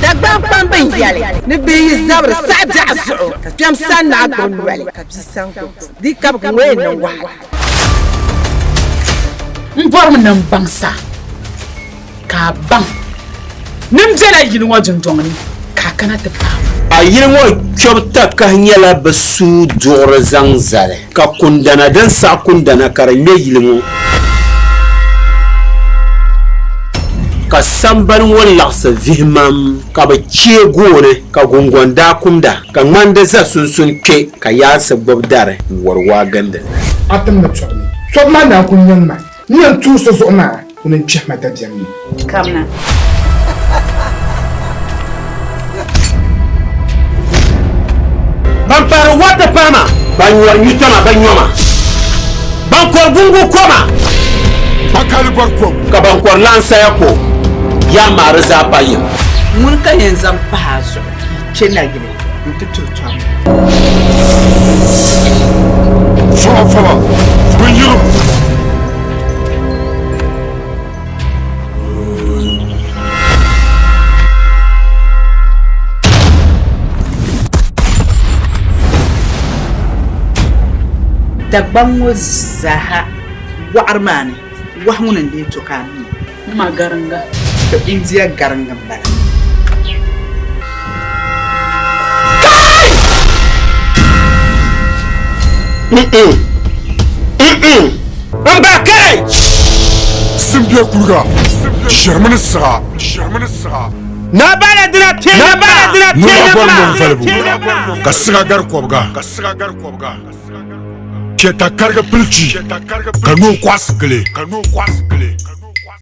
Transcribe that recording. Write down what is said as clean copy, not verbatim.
dagba pamben yale ne be zabra sada azu kam sanna gon wale kabisan ko di kab ngwe no wa mvorm nan bangsa ka bang nim jela yin wajin jongni ka kana ta pa a yin wo kyobta ka nyala basu dor zangzale ka kundana dan sa kundana karame yilmu ka samban wallaksa vihmam ka ba gore ka gongonda kumda ka manda za sunsun ke ka ya sabab dare warwa ganda atam na tsotmi tsotma na kunyan ma ni an tu so so ma kunan chama ta jami kamna bampar wata pama banwa nyutama banywama bankor bungu koma bakali barko ka bankor lansa yako ya marza bayin mun kan yanzan pahazo kina gine mutututu fala bunyiru dagban wazaha wa'armani wahmunan da to kanu magaranga to injiya garangan ba amba kai simbiya kulga sharmani sa na bala dina te na bala dina te na bala ka siga gar kobga ke ta karga pilci ka no kwas kle